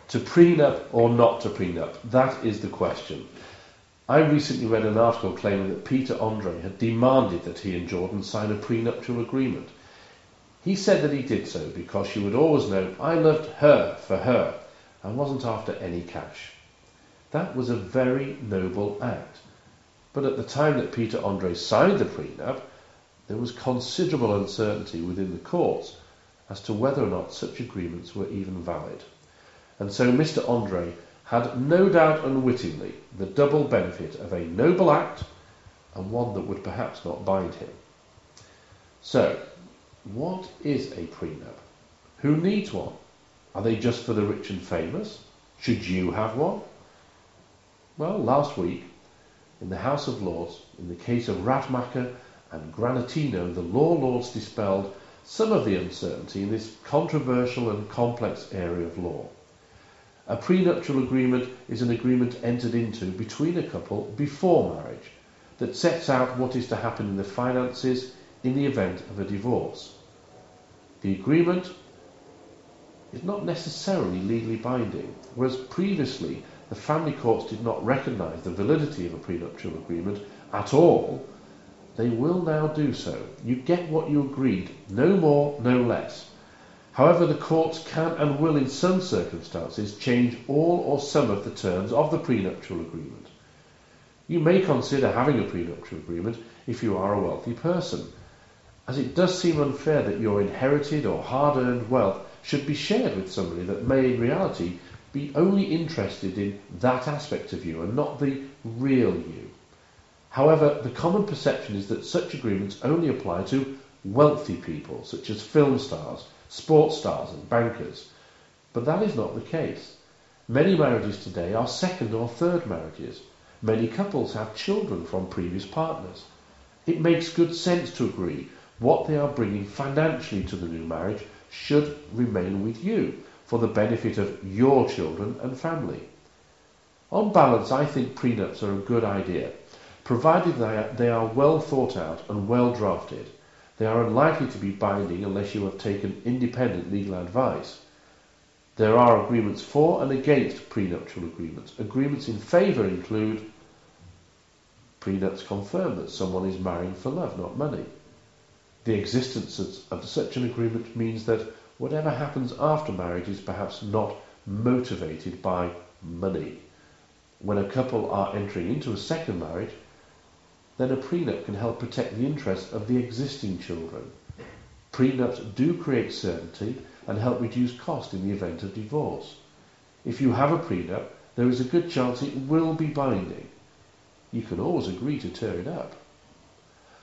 To prenup or not to prenup? That is the question. I recently read an article claiming that Peter Andre had demanded that he and Jordan sign a prenuptial agreement. He said that he did so because she would always know I loved her for her and wasn't after any cash. That was a very noble act. But at the time that Peter Andre signed the prenup, there was considerable uncertainty within the courts as to whether or not such agreements were even valid. And so Mr. Andre had no doubt unwittingly the double benefit of a noble act and one that would perhaps not bind him. So, what is a prenup? Who needs one? Are they just for the rich and famous? Should you have one? Well, last week, in the House of Lords, in the case of Radmacher and Granatino, the law lords dispelled some of the uncertainty in this controversial and complex area of law. A prenuptial agreement is an agreement entered into between a couple before marriage that sets out what is to happen in the finances in the event of a divorce. The agreement is not necessarily legally binding, whereas previously the family courts did not recognise the validity of a prenuptial agreement at all. They will now do so. You get what you agreed, no more, no less. However, the courts can and will in some circumstances change all or some of the terms of the prenuptial agreement. You may consider having a prenuptial agreement if you are a wealthy person, as it does seem unfair that your inherited or hard-earned wealth should be shared with somebody that may in reality be only interested in that aspect of you and not the real you. However, the common perception is that such agreements only apply to wealthy people, such as film stars, sports stars and bankers. But that is not the case. Many marriages today are second or third marriages. Many couples have children from previous partners. It makes good sense to agree what they are bringing financially to the new marriage should remain with you for the benefit of your children and family. On balance, I think prenups are a good idea, provided they are well thought out and well drafted. They are unlikely to be binding unless you have taken independent legal advice. There are agreements for and against prenuptial agreements. Agreements in favour include prenups confirm that someone is marrying for love, not money. The existence of such an agreement means that whatever happens after marriage is perhaps not motivated by money. When a couple are entering into a second marriage, then a prenup can help protect the interests of the existing children. Prenups do create certainty and help reduce cost in the event of divorce. If you have a prenup, there is a good chance it will be binding. You can always agree to tear it up.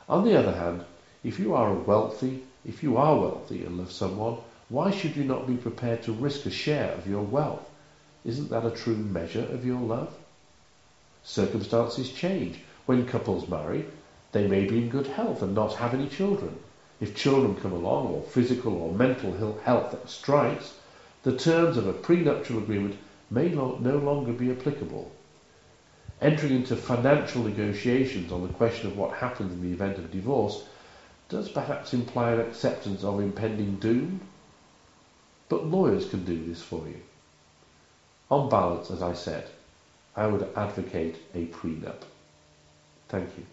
On the other hand, if you are wealthy and love someone, why should you not be prepared to risk a share of your wealth? Isn't that a true measure of your love? Circumstances change. When couples marry, they may be in good health and not have any children. If children come along, or physical or mental health strikes, the terms of a prenuptial agreement may no longer be applicable. Entering into financial negotiations on the question of what happens in the event of divorce does perhaps imply an acceptance of impending doom, but lawyers can do this for you. On balance, as I said, I would advocate a prenup. Thank you.